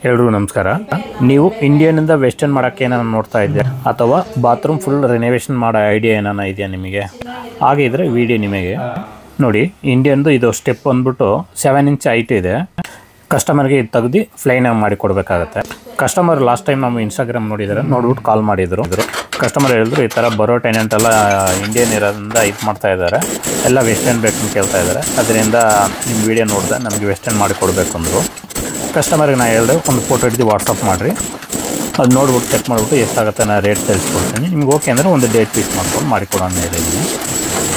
ಎಲ್ರಿಗೂ ನಮಸ್ಕಾರ. ನೀವು ಇಂಡಿಯನ್ನಿಂದ ವೆಸ್ಟರ್ನ್ ಮಾಡೋಕ್ಕೆ ಏನಾರು ನೋಡ್ತಾ ಇದ್ದೀರಾ ಅಥವಾ ಬಾತ್ರೂಮ್ ಫುಲ್ ರಿನೋವೇಷನ್ ಮಾಡೋ ಐಡಿಯಾ ಏನಾನ ಇದೆಯಾ ನಿಮಗೆ? ಹಾಗಿದ್ರೆ ವಿಡಿಯೋ ನಿಮಗೆ ನೋಡಿ. ಇಂಡಿಯನ್ದು ಇದು ಸ್ಟೆಪ್ ಬಂದ್ಬಿಟ್ಟು 7 ಇಂಚ್ ಹೈಟ್ ಇದೆ. ಕಸ್ಟಮರ್ಗೆ ಇದು ತೆಗೆದು ಫ್ಲೈನಾಗಿ ಮಾಡಿ ಕೊಡಬೇಕಾಗತ್ತೆ. ಕಸ್ಟಮರ್ ಲಾಸ್ಟ್ ಟೈಮ್ ನಮ್ಮ ಇನ್ಸ್ಟಾಗ್ರಾಮ್ ನೋಡ್ಬಿಟ್ಟು ಕಾಲ್ ಮಾಡಿದರು. ಕಸ್ಟಮರ್ ಹೇಳಿದ್ರು ಈ ಥರ ಬರೋ ಟೆನೆಂಟ್ ಎಲ್ಲ ಇಂಡಿಯನ್ ಇರೋದ್ರಿಂದ ಇದು ಮಾಡ್ತಾ ಇದ್ದಾರೆ, ಎಲ್ಲ ವೆಸ್ಟರ್ನ್ ಬೇಕು ಅಂತ ಕೇಳ್ತಾ ಇದ್ದಾರೆ. ಅದರಿಂದ ನಿಮ್ಮ ವಿಡಿಯೋ ನೋಡಿದೆ ನಮಗೆ ವೆಸ್ಟರ್ನ್ ಮಾಡಿ ಕೊಡಬೇಕು ಅಂದರು. ಕಸ್ಟಮರ್ಗೆ ನಾನು ಹೇಳಿದೆ ಒಂದು ಫೋಟೋ ಹಿಡಿದು ವಾಟ್ಸಪ್ ಮಾಡಿರಿ, ಅದು ನೋಡ್ಬಿಟ್ಟು ಚೆಕ್ ಮಾಡಿಬಿಟ್ಟು ಎಷ್ಟಾಗುತ್ತೆ ನಾನು ರೇಟ್ ತಿಳಿಸ್ಕೊಡ್ತೀನಿ. ನಿಮ್ಗೆ ಓಕೆ ಅಂದರೆ ಒಂದು ಡೇಟ್ ಫಿಕ್ಸ್ ಮಾಡ್ಕೊಂಡು ಮಾಡಿಕೊಡೋಣ ಹೇಳಿದ್ದೀನಿ.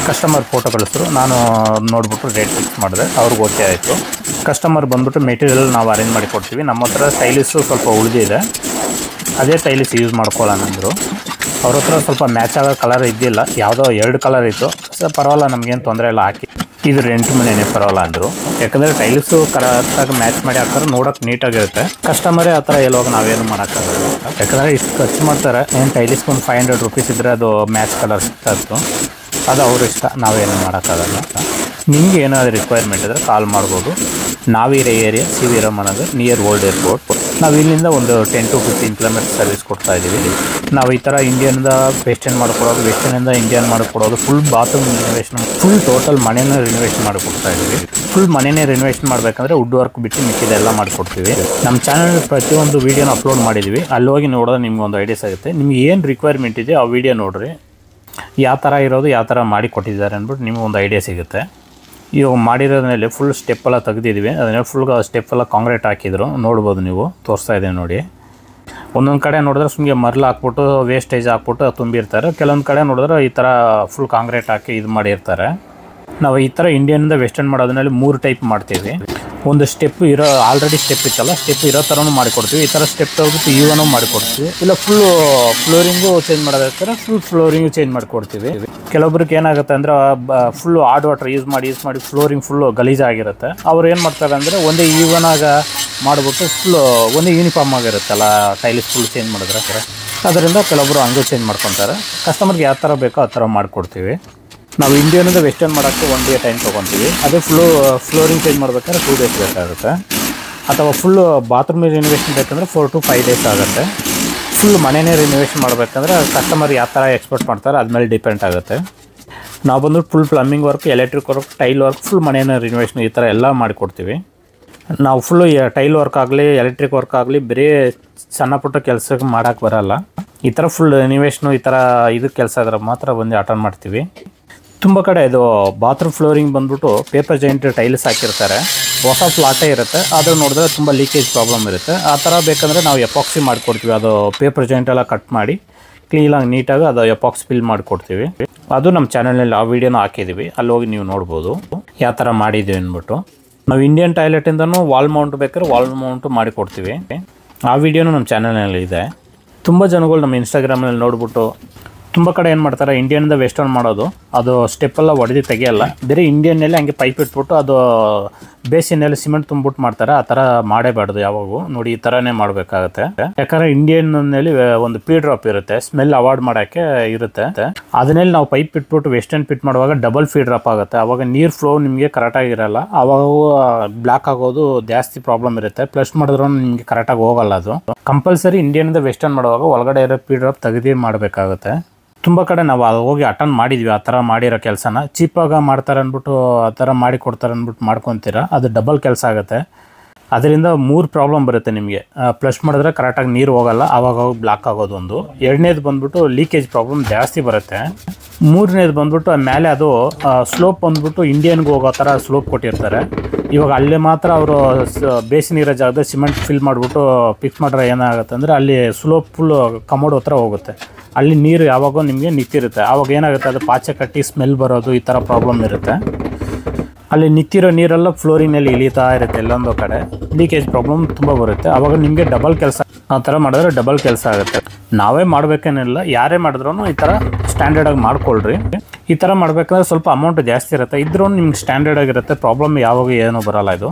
ಕಸ್ಟಮರ್ ಫೋಟೋ ಕಳಿಸಿದ್ರು, ನಾನು ನೋಡಿಬಿಟ್ಟು ರೇಟ್ ಫಿಕ್ಸ್ ಮಾಡಿದೆ, ಅವ್ರಿಗೆ ಓಕೆ ಆಯಿತು. ಕಸ್ಟಮರ್ ಬಂದುಬಿಟ್ಟು ಮೆಟೀರಿಯಲ್ ನಾವು ಅರೇಂಜ್ ಮಾಡಿ ಕೊಡ್ತೀವಿ. ನಮ್ಮ ಹತ್ರ ಟೈಲಿಸು ಸ್ವಲ್ಪ ಉಳಿದಿದೆ, ಅದೇ ಟೈಲಿಸ್ ಯೂಸ್ ಮಾಡ್ಕೊಳ್ಳೋಣ ಅಂದರು. ಅವ್ರ ಹತ್ರ ಸ್ವಲ್ಪ ಮ್ಯಾಚ್ ಆಗೋ ಕಲರ್ ಇದ್ದಿಲ್ಲ, ಯಾವುದೋ 2 ಕಲರ್ ಇತ್ತು. ಸರ್ ಪರವಾಗಿಲ್ಲ, ನಮಗೇನು ತೊಂದರೆ ಇಲ್ಲ, ಹಾಕಿ ಇದು ರೆಂಟ್ ಮನೆಯೇ ಪರವಾಗಿಲ್ಲ ಅಂದರು. ಯಾಕಂದರೆ ಟೈಲ್ಸು ಕರೆಕ್ಟಾಗಿ ಮ್ಯಾಚ್ ಮಾಡಿ ಹಾಕ್ತಾರೆ, ನೋಡೋಕೆ ನೀಟಾಗಿರುತ್ತೆ. ಕಸ್ಟಮರೇ ಆ ಥರ ಎಲ್ಲೋಗಿ ನಾವೇನು ಮಾಡೋಕ್ಕಾಗಲ್ಲ. ಯಾಕಂದರೆ ಇಷ್ಟು ಖರ್ಚು ಮಾಡ್ತಾರೆ. ಏನು ಟೈಲಿಸ್ಗೆ ಒಂದು 500 ರೂಪೀಸ್ ಇದ್ದರೆ ಅದು ಮ್ಯಾಚ್ ಕಲರ್ ಸಿಗ್ತಾ ಇತ್ತು, ಅದು ಅವ್ರ ಇಷ್ಟ, ನಾವೇನು ಮಾಡೋಕ್ಕಾಗಲ್ಲ. ನಿಮಗೆ ಏನಾದರೂ ರಿಕ್ವೈರ್ಮೆಂಟ್ ಇದ್ದರೆ ಕಾಲ್ ಮಾಡ್ಬೋದು. ನಾವಿರೋ ಏರಿಯಾ CVರಾಮನಗರ್ ನಿಯರ್ ಓಲ್ಡ್ ಏರ್ಪೋರ್ಟ್. ನಾವು ಇಲ್ಲಿಂದ ಒಂದು 10 to 15 ಕಿಲೋಮೀಟರ್ ಸರ್ವಿಸ್ ಕೊಡ್ತಾ ಇದ್ದೀವಿ. ನಾವು ಈ ಥರ ಇಂಡಿಯನ್ದ ವೆಸ್ಟರ್ನ್ ಮಾಡಿಕೊಡೋದು, ವೆಸ್ಟರ್ನಿಂದ ಇಂಡಿಯನ್ ಮಾಡಿಕೊಡೋದು, full bathroom renovation, full total ಮನೆಯೂ ರಿನೋವೇಷನ್ ಮಾಡಿಕೊಡ್ತಾ ಇದ್ದೀವಿ. ಫುಲ್ ಮನೆಯೇ ರಿನೋವೇಷನ್ ಮಾಡಬೇಕಂದ್ರೆ ವುಡ್ ವರ್ಕ್ ಬಿಟ್ಟು ಮಿಕ್ಕಿದೆಲ್ಲ ಮಾಡಿಕೊಡ್ತೀವಿ. ನಮ್ಮ ಚಾನಲ್ ಪ್ರತಿಯೊಂದು ವೀಡಿಯೋನ ಅಪ್ಲೋಡ್ ಮಾಡಿದ್ದೀವಿ, ಅಲ್ಲಿ ಹೋಗಿ ನೋಡೋದು ನಿಮ್ಗೆ ಒಂದು ಐಡಿಯಾ ಸಿಗುತ್ತೆ. ನಿಮ್ಗೆ ಏನು ರಿಕ್ವೈರ್ಮೆಂಟ್ ಇದೆ ಆ ವಿಡಿಯೋ ನೋಡಿರಿ, ಯಾವ ಥರ ಇರೋದು ಯಾವ ಥರ ಮಾಡಿ ಕೊಟ್ಟಿದ್ದಾರೆ ಅಂದ್ಬಿಟ್ಟು ನಿಮ್ಗೆ ಒಂದು ಐಡಿಯಾ ಸಿಗುತ್ತೆ. ಇವಾಗ ಮಾಡಿರೋದ್ರಲ್ಲಿ ಫುಲ್ ಸ್ಟೆಪ್ಪೆಲ್ಲ ತೆಗೆದಿದ್ದೀವಿ, ಅದನ್ನೆಲ್ಲ ಫುಲ್ ಸ್ಟೆಪ್ಪೆಲ್ಲ ಕಾಂಕ್ರೀಟ್ ಹಾಕಿದ್ರು, ನೋಡ್ಬೋದು ನೀವು, ತೋರಿಸ್ತಾ ಇದ್ದೀನಿ ನೋಡಿ. ಒಂದೊಂದು ಕಡೆ ನೋಡಿದ್ರೆ ಸುಮ್ಮನೆ ಮರಳು ಹಾಕ್ಬಿಟ್ಟು ವೇಸ್ಟೇಜ್ ಹಾಕ್ಬಿಟ್ಟು ತುಂಬಿರ್ತಾರೆ, ಕೆಲವೊಂದು ಕಡೆ ನೋಡಿದ್ರೆ ಈ ಥರ ಫುಲ್ ಕಾಂಕ್ರೀಟ್ ಹಾಕಿ ಇದು ಮಾಡಿರ್ತಾರೆ. ನಾವು ಈ ಥರ ಇಂಡಿಯನ್ನಿಂದ ವೆಸ್ಟರ್ನ್ ಮಾಡೋದ್ರಲ್ಲಿ 3 ಟೈಪ್ ಮಾಡ್ತೀವಿ. ಒಂದು ಸ್ಟೆಪ್ ಇರೋ ಆಲ್ರೆಡಿ ಸ್ಟೆಪ್ ಇತ್ತಲ್ಲ, ಸ್ಟೆಪ್ ಇರೋ ಥರನೂ ಮಾಡಿಕೊಡ್ತೀವಿ. ಈ ಥರ ಸ್ಟೆಪ್ ತೆಗೆದ್ಬಿಟ್ಟು ಈವನೂ ಮಾಡಿಕೊಡ್ತೀವಿ. ಇಲ್ಲ ಫುಲ್ಲು ಫ್ಲೋರಿಂಗು ಚೇಂಜ್ ಮಾಡೋದಾದ್ರೆ ಫುಲ್ ಫ್ಲೋರಿಂಗು ಚೇಂಜ್ ಮಾಡಿಕೊಡ್ತೀವಿ. ಕೆಲವೊಬ್ರಿಗೆ ಏನಾಗುತ್ತೆ ಅಂದರೆ ಫುಲ್ಲು ಹಾರ್ಡ್ ವಾಟರ್ ಯೂಸ್ ಮಾಡಿ ಫ್ಲೋರಿಂಗ್ ಫುಲ್ಲು ಗಲೀಜಾಗಿರುತ್ತೆ. ಅವ್ರು ಏನು ಮಾಡ್ತಾರೆ ಅಂದರೆ ಒಂದೇ ಈವನಾಗ ಮಾಡಿಬಿಟ್ಟು ಫುಲ್ಲು ಒಂದೇ ಯೂನಿಫಾರ್ಮ್ ಆಗಿರುತ್ತಲ್ಲ ಟೈಲಿಸ್ ಫುಲ್ ಚೇಂಜ್ ಮಾಡಿದ್ರೆ, ಅದರಿಂದ ಕೆಲವೊಬ್ಬರು ಹಂಗೂ ಚೇಂಜ್ ಮಾಡ್ಕೊತಾರೆ. ಕಸ್ಟಮರ್ಗೆ ಯಾವ ಥರ ಬೇಕೋ ಆ ಥರ ಮಾಡಿಕೊಡ್ತೀವಿ. ನಾವು ಇಂಡಿಯನ್ನಿಂದ ವೆಸ್ಟರ್ನ್ ಮಾಡೋಕ್ಕೆ 1 ಡೇ ಟೈಮ್ ತೊಗೊತೀವಿ. ಅದೇ ಫ್ಲೋರಿಂಗ್ ಚೇಂಜ್ ಮಾಡಬೇಕಾದ್ರೆ 2 ಡೇಸ್ ಬೇಕಾಗುತ್ತೆ. ಅಥವಾ ಫುಲ್ಲು ಬಾತ್ರೂಮ್ ರಿನೋವೇಷನ್ ಬೇಕಂದರೆ 4 to 5 ಡೇಸ್ ಆಗುತ್ತೆ. ಫುಲ್ ಮನೆಯೇ ರಿನೋವೇಷನ್ ಮಾಡಬೇಕಂದ್ರೆ ಕಸ್ಟಮರ್ ಯಾವ ಥರ ಎಕ್ಸ್ಪೆಕ್ಟ್ ಮಾಡ್ತಾರೆ ಅದ್ಮೇಲೆ ಡಿಪೆಂಡ್ ಆಗುತ್ತೆ. ನಾವು ಬಂದು full plumbing work, electric work, tile work, full ಮನೆಯೇ ರಿನೋವೇಷನ್ ಈ ಥರ ಎಲ್ಲ ಮಾಡಿಕೊಡ್ತೀವಿ. ನಾವು ಫುಲ್ಲು ಟೈಲ್ ವರ್ಕ್ ಆಗಲಿ ಎಲೆಕ್ಟ್ರಿಕ್ ವರ್ಕ್ ಆಗಲಿ ಬರೀ ಸಣ್ಣ ಪುಟ್ಟ ಕೆಲಸಕ್ಕೆ ಮಾಡೋಕ್ಕೆ ಬರೋಲ್ಲ. ಈ ಥರ ಫುಲ್ ರಿನೋವೇಷನು ಈ ಥರ ಇದು ಕೆಲಸ ಇದ್ರೆ ಮಾತ್ರ ಬಂದು ಅಟೆಂಡ್ ಮಾಡ್ತೀವಿ. ತುಂಬ ಕಡೆ ಇದು ಬಾತ್ರೂಮ್ ಫ್ಲೋರಿಂಗ್ ಬಂದ್ಬಿಟ್ಟು ಪೇಪರ್ ಜಾಯಿಂಟ್ ಟೈಲ್ಸ್ ಹಾಕಿರ್ತಾರೆ, ಹೊಸ ಫ್ಲಾಟೇ ಇರುತ್ತೆ, ಅದು ನೋಡಿದ್ರೆ ತುಂಬ ಲೀಕೇಜ್ ಪ್ರಾಬ್ಲಮ್ ಇರುತ್ತೆ. ಆ ಥರ ಬೇಕಂದರೆ ನಾವು ಎಪಾಕ್ಸಿ ಮಾಡಿಕೊಡ್ತೀವಿ. ಅದು ಪೇಪರ್ ಜಾಯಿಂಟ್ ಎಲ್ಲ ಕಟ್ ಮಾಡಿ ಕ್ಲೀನಾಗಿ ನೀಟಾಗಿ ಅದು ಎಪಾಕ್ಸಿ ಫಿಲ್ ಮಾಡಿಕೊಡ್ತೀವಿ. ಅದು ನಮ್ಮ ಚಾನಲ್ನಲ್ಲಿ ಆ ವಿಡಿಯೋನ ಹಾಕಿದ್ದೀವಿ, ಅಲ್ಲಿ ಹೋಗಿ ನೀವು ನೋಡ್ಬೋದು ಯಾವ ಥರ ಮಾಡಿದ್ದೀವಿ ಅಂದ್ಬಿಟ್ಟು. ನಾವು ಇಂಡಿಯನ್ ಟಾಯ್ಲೆಟಿಂದನೂ ವಾಲ್ ಮೌಂಟ್ ಬೇಕಾದ್ರೆ ವಾಲ್ ಮೌಂಟು ಮಾಡಿಕೊಡ್ತೀವಿ. ಆ ವಿಡಿಯೋನು ನಮ್ಮ ಚಾನಲ್ನಲ್ಲಿ ಇದೆ. ತುಂಬ ಜನಗಳು ನಮ್ಮ ಇನ್ಸ್ಟಾಗ್ರಾಮಲ್ಲಿ ನೋಡ್ಬಿಟ್ಟು ತುಂಬ ಕಡೆ ಏನು ಮಾಡ್ತಾರೆ, ಇಂಡಿಯನ್ನಿಂದ ವೆಸ್ಟರ್ನ್ ಮಾಡೋದು, ಅದು ಸ್ಟೆಪ್ಪೆಲ್ಲ ಹೊಡೆದು ತೆಗಿಯಲ್ಲ, ಬೇರೆ ಇಂಡಿಯನ್ನಲ್ಲಿ ಹಂಗೆ ಪೈಪ್ ಇಟ್ಬಿಟ್ಟು ಅದು ಬೇಸಿನಲ್ಲಿ ಸಿಮೆಂಟ್ ತುಂಬಿಟ್ಟು ಮಾಡ್ತಾರೆ. ಆ ಥರ ಮಾಡೇಬಾರ್ದು ಯಾವಾಗೂ. ನೋಡಿ ಈ ಥರನೇ ಮಾಡಬೇಕಾಗತ್ತೆ. ಯಾಕಂದರೆ ಇಂಡಿಯನ್ನಲ್ಲಿ ಒಂದು ಪಿ ಡ್ರಾಪ್ ಇರುತ್ತೆ, ಸ್ಮೆಲ್ ಅವಾಯ್ಡ್ ಮಾಡೋಕ್ಕೆ ಇರುತ್ತೆ. ಅದನ್ನಲ್ಲಿ ನಾವು ಪೈಪ್ ಇಟ್ಬಿಟ್ಟು ವೆಸ್ಟರ್ನ್ ಫಿಟ್ ಮಾಡುವಾಗ ಡಬಲ್ ಫೀ ಡ್ರಾಪ್ ಆಗುತ್ತೆ. ಆವಾಗ ನೀರು ಫ್ಲೋ ನಿಮಗೆ ಕರೆಕ್ಟಾಗಿರಲ್ಲ, ಆವಾಗ ಬ್ಲಾಕ್ ಆಗೋದು ಜಾಸ್ತಿ ಪ್ರಾಬ್ಲಮ್ ಇರುತ್ತೆ. ಪ್ಲಸ್ ಮಾಡಿದ್ರೂ ನಿಮಗೆ ಕರೆಕ್ಟಾಗಿ ಹೋಗಲ್ಲ. ಅದು ಕಂಪಲ್ಸರಿ ಇಂಡಿಯನ್ನಿಂದ ವೆಸ್ಟರ್ನ್ ಮಾಡುವಾಗ ಒಳಗಡೆ ಇರೋ ಪಿ ಡ್ರಾಪ್ ತೆಗೆದು ಮಾಡಬೇಕಾಗುತ್ತೆ. ತುಂಬ ಕಡೆ ನಾವು ಹೋಗಿ ಅಟೆಂಡ್ ಮಾಡಿದ್ವಿ ಆ ಥರ ಮಾಡಿರೋ ಕೆಲಸನ. ಚೀಪಾಗಿ ಮಾಡ್ತಾರೆ ಅಂದ್ಬಿಟ್ಟು ಆ ಥರ ಮಾಡಿ ಕೊಡ್ತಾರೆ ಅಂದ್ಬಿಟ್ಟು ಮಾಡ್ಕೊತೀರ, ಅದು ಡಬಲ್ ಕೆಲಸ ಆಗುತ್ತೆ. ಅದರಿಂದ 3 ಪ್ರಾಬ್ಲಮ್ ಬರುತ್ತೆ ನಿಮಗೆ. ಫ್ಲಶ್ ಮಾಡಿದ್ರೆ ಕರೆಕ್ಟಾಗಿ ನೀರು ಹೋಗಲ್ಲ, ಆವಾಗ ಬ್ಲಾಕ್ ಆಗೋದು ಒಂದು. 2ನೇದು ಬಂದ್ಬಿಟ್ಟು ಲೀಕೇಜ್ ಪ್ರಾಬ್ಲಮ್ ಜಾಸ್ತಿ ಬರುತ್ತೆ. 3ನೇದು ಬಂದ್ಬಿಟ್ಟು ಮೇಲೆ ಅದು ಸ್ಲೋಪ್ ಬಂದ್ಬಿಟ್ಟು ಇಂಡಿಯನ್ಗೆ ಹೋಗೋ ಥರ ಸ್ಲೋಪ್ ಕೊಟ್ಟಿರ್ತಾರೆ. ಇವಾಗ ಅಲ್ಲಿ ಮಾತ್ರ ಅವರು ಬೇಸಿನ್ ಇರೋ ಜಾಗದಲ್ಲಿ ಸಿಮೆಂಟ್ ಫಿಲ್ ಮಾಡಿಬಿಟ್ಟು ಫಿಕ್ಸ್ ಮಾಡ್ರೆ ಏನಾಗುತ್ತೆ ಅಂದರೆ ಅಲ್ಲಿ ಸ್ಲೋಪ್ ಫುಲ್ಲು ಕಮೋಡ್ ಹತ್ರ ಹೋಗುತ್ತೆ, ಅಲ್ಲಿ ನೀರು ಯಾವಾಗೋ ನಿಮಗೆ ನಿಂತಿರುತ್ತೆ. ಆವಾಗ ಏನಾಗುತ್ತೆ, ಅದು ಪಾಚೆ ಕಟ್ಟಿ ಸ್ಮೆಲ್ ಬರೋದು ಈ ಥರ ಪ್ರಾಬ್ಲಮ್ ಇರುತ್ತೆ. ಅಲ್ಲಿ ನಿಂತಿರೋ ನೀರೆಲ್ಲ ಫ್ಲೋರಿಂಗ್ನಲ್ಲಿ ಇಳಿತಾ ಇರುತ್ತೆ, ಎಲ್ಲೊಂದು ಕಡೆ ಲೀಕೇಜ್ ಪ್ರಾಬ್ಲಮ್ ತುಂಬ ಬರುತ್ತೆ. ಆವಾಗ ನಿಮಗೆ ಡಬಲ್ ಕೆಲಸ. ಆ ಥರ ಮಾಡಿದ್ರೆ ಡಬಲ್ ಕೆಲಸ ಆಗುತ್ತೆ. ನಾವೇ ಮಾಡಬೇಕೇನಿಲ್ಲ, ಯಾರೇ ಮಾಡಿದ್ರೂ ಈ ಥರ ಸ್ಟ್ಯಾಂಡರ್ಡಾಗಿ ಮಾಡ್ಕೊಳ್ರಿ. ಈ ಥರ ಮಾಡಬೇಕಂದ್ರೆ ಸ್ವಲ್ಪ ಅಮೌಂಟ್ ಜಾಸ್ತಿ ಇರುತ್ತೆ, ಇದ್ರೂ ನಿಮ್ಗೆ ಸ್ಟ್ಯಾಂಡರ್ಡ್ ಆಗಿರುತ್ತೆ, ಪ್ರಾಬ್ಲಮ್ ಯಾವಾಗ ಏನೂ ಬರೋಲ್ಲ. ಇದು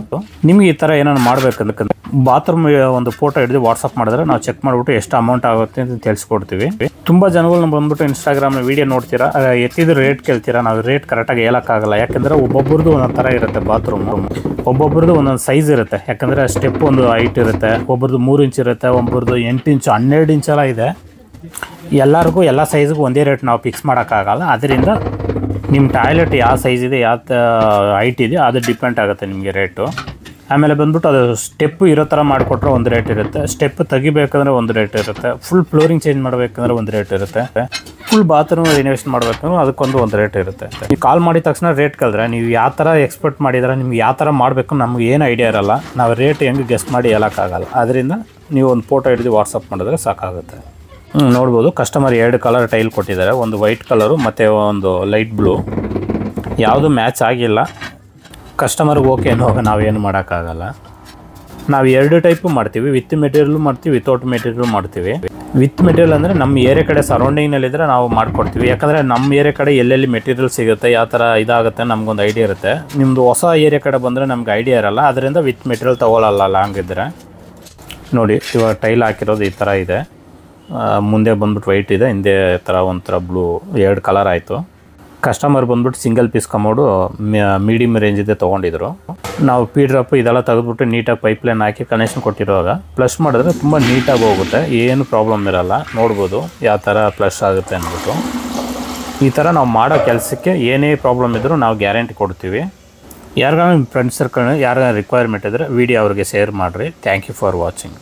ನಿಮ್ಗೆ ಈ ಥರ ಏನಾದ್ರು ಮಾಡಬೇಕಂದ್ರೆ ಬಾತ್ರೂಮ್ ಒಂದು ಫೋಟೋ ಹಿಡಿದು ವಾಟ್ಸಪ್ ಮಾಡಿದ್ರೆ ನಾವು ಚೆಕ್ ಮಾಡಿಬಿಟ್ಟು ಎಷ್ಟು ಅಮೌಂಟ್ ಆಗುತ್ತೆ ಅಂತ ತಿಳಿಸ್ಕೊಡ್ತೀವಿ. ತುಂಬ ಜನಗಳು ಬಂದ್ಬಿಟ್ಟು ಇನ್ಸ್ಟಾಗ್ರಾಮ್ನ ವೀಡಿಯೋ ನೋಡ್ತೀರಾ, ಎತ್ತಿದ್ರೆ ರೇಟ್ ಕೇಳ್ತೀರಾ. ನಾವು ರೇಟ್ ಕರೆಕ್ಟಾಗಿ ಹೇಳೋಕ್ಕಾಗಲ್ಲ, ಯಾಕೆಂದರೆ ಒಬ್ಬೊಬ್ರದ್ದು ಒಂದೊಂದು ಥರ ಇರುತ್ತೆ ಬಾತ್ರೂಮ್, ಒಬ್ಬೊಬ್ರದ್ದು ಒಂದೊಂದು ಸೈಜ್ ಇರುತ್ತೆ. ಯಾಕಂದರೆ ಸ್ಟೆಪ್ ಒಂದು ಹೈಟ್ ಇರುತ್ತೆ, ಒಬ್ಬರದ್ದು 3 ಇಂಚ್ ಇರುತ್ತೆ, ಒಬ್ಬರದ್ದು 8 ಇಂಚು 12 ಇಂಚೆಲ್ಲ ಇದೆ. ಎಲ್ಲರಿಗೂ ಎಲ್ಲ ಸೈಜ್ಗೂ ಒಂದೇ ರೇಟ್ ನಾವು ಫಿಕ್ಸ್ ಮಾಡೋಕ್ಕಾಗಲ್ಲ. ಅದರಿಂದ ನಿಮ್ಮ ಟಾಯ್ಲೆಟ್ ಯಾವ ಸೈಜ್ ಇದೆ, ಯಾವ ಹೈಟ್ ಇದೆ ಅದು ಡಿಪೆಂಡ್ ಆಗುತ್ತೆ ನಿಮಗೆ ರೇಟು. ಆಮೇಲೆ ಬಂದ್ಬಿಟ್ಟು ಅದು ಸ್ಟೆಪ್ಪು ಇರೋ ಥರ ಮಾಡಿಕೊಟ್ರೆ ಒಂದು ರೇಟ್ ಇರುತ್ತೆ, ಸ್ಟೆಪ್ ತೆಗಿಬೇಕಂದ್ರೆ ಒಂದು ರೇಟ್ ಇರುತ್ತೆ, ಫುಲ್ ಫ್ಲೋರಿಂಗ್ ಚೇಂಜ್ ಮಾಡಬೇಕಂದ್ರೆ ಒಂದು ರೇಟ್ ಇರುತ್ತೆ, ಫುಲ್ ಬಾತ್ರೂಮ್ ರಿನೋವೇಷನ್ ಮಾಡಬೇಕಂದ್ರೆ ಅದಕ್ಕೊಂದು ರೇಟ್ ಇರುತ್ತೆ. ನೀವು ಕಾಲ್ ಮಾಡಿದ ತಕ್ಷಣ ರೇಟ್ ಕೇಳಿದ್ರೆ ನೀವು ಯಾವ ಥರ ಎಕ್ಸ್ಪೆಕ್ಟ್ ಮಾಡಿದ್ರೆ ನಿಮ್ಗೆ ಯಾವ ಥರ ಮಾಡಬೇಕು ನಮ್ಗೆ ಏನು ಐಡಿಯಾ ಇರೋಲ್ಲ, ನಾವು ರೇಟ್ ಹೆಂಗೆ ಗೆಸ್ಟ್ ಮಾಡಿ ಹೇಳೋಕ್ಕಾಗಲ್ಲ. ಅದರಿಂದ ನೀವು ಒಂದು ಫೋಟೋ ಹಿಡಿದು ವಾಟ್ಸಪ್ ಮಾಡಿದ್ರೆ ಸಾಕಾಗುತ್ತೆ. ನೋಡ್ಬೋದು ಕಸ್ಟಮರ್ 2 ಕಲರ್ ಟೈಲ್ ಕೊಟ್ಟಿದ್ದಾರೆ, ಒಂದು ವೈಟ್ ಕಲರು ಮತ್ತು ಒಂದು ಲೈಟ್ ಬ್ಲೂ. ಯಾವುದು ಮ್ಯಾಚ್ ಆಗಿಲ್ಲ, ಕಸ್ಟಮರ್ಗೆ ಓಕೆ ಅನ್ನೋವಾಗ ನಾವೇನು ಮಾಡೋಕ್ಕಾಗಲ್ಲ. ನಾವು 2 ಟೈಪು ಮಾಡ್ತೀವಿ, ವಿತ್ ಮೆಟೀರಿಯಲ್ ಮಾಡ್ತೀವಿ, ವಿತೌಟ್ ಮೆಟೀರಿಯಲ್ ಮಾಡ್ತೀವಿ. ವಿತ್ ಮೆಟೀರಿಯಲ್ ಅಂದರೆ ನಮ್ಮ ಏರಿಯಾ ಕಡೆ ಸರೌಂಡಿಂಗ್ನಲ್ಲಿದ್ದರೆ ನಾವು ಮಾಡಿಕೊಡ್ತೀವಿ, ಯಾಕಂದರೆ ನಮ್ಮ ಏರಿಯಾ ಕಡೆ ಎಲ್ಲೆಲ್ಲಿ ಮೆಟೀರಿಯಲ್ ಸಿಗುತ್ತೆ, ಯಾವ ಥರ ಇದಾಗುತ್ತೆ ನಮಗೊಂದು ಐಡಿಯಾ ಇರುತ್ತೆ. ನಿಮ್ಮದು ಹೊಸ ಏರಿಯಾ ಕಡೆ ಬಂದರೆ ನಮ್ಗೆ ಐಡಿಯಾ ಇರೋಲ್ಲ, ಅದರಿಂದ ವಿತ್ ಮೆಟೀರಿಯಲ್ ತೊಗೊಳ್ಳಲ್ಲ ಲಾಂಗ್ ಇದ್ದರೆ. ನೋಡಿ ಇವಾಗ ಟೈಲ್ ಹಾಕಿರೋದು ಈ ಥರ ಇದೆ, ಮುಂದೆ ಬಂದ್ಬಿಟ್ಟು ವೈಟ್ ಇದೆ, ಹಿಂದೆ ಥರ ಒಂಥರ ಬ್ಲೂ, 2 ಕಲರ್ ಆಯಿತು. ಕಸ್ಟಮರ್ ಬಂದ್ಬಿಟ್ಟು ಸಿಂಗಲ್ ಪೀಸ್ ಕಮೋಡು ಮೀಡಿಯಮ್ ರೇಂಜಿದೆ ತೊಗೊಂಡಿದ್ರು. ನಾವು ಪಿ ಡ್ರಾಪ್ ಇದೆಲ್ಲ ತೆಗೆದುಬಿಟ್ಟು ನೀಟಾಗಿ ಪೈಪ್ಲೈನ್ ಹಾಕಿ ಕನೆಕ್ಷನ್ ಕೊಟ್ಟಿರುವಾಗ ಫ್ಲಶ್ ಮಾಡಿದ್ರೆ ತುಂಬ ನೀಟಾಗಿ ಹೋಗುತ್ತೆ, ಏನು ಪ್ರಾಬ್ಲಮ್ ಇರೋಲ್ಲ. ನೋಡ್ಬೋದು ಯಾವ ಥರ ಫ್ಲಶ್ ಆಗುತ್ತೆ ಅಂದ್ಬಿಟ್ಟು. ಈ ಥರ ನಾವು ಮಾಡೋ ಕೆಲಸಕ್ಕೆ ಏನೇ ಪ್ರಾಬ್ಲಮ್ ಇದ್ದರೂ ನಾವು ಗ್ಯಾರಂಟಿ ಕೊಡ್ತೀವಿ. ಯಾರಿಗಾರ ನಿಮ್ಮ ಫ್ರೆಂಡ್ಸ್ ಸರ್ಕಲ್ ಯಾರಿಗಾರ ರಿಕ್ವೈರ್ಮೆಂಟ್ ಇದ್ದರೆ ವಿಡಿಯೋ ಅವ್ರಿಗೆ ಶೇರ್ ಮಾಡಿರಿ. Thank you for watching.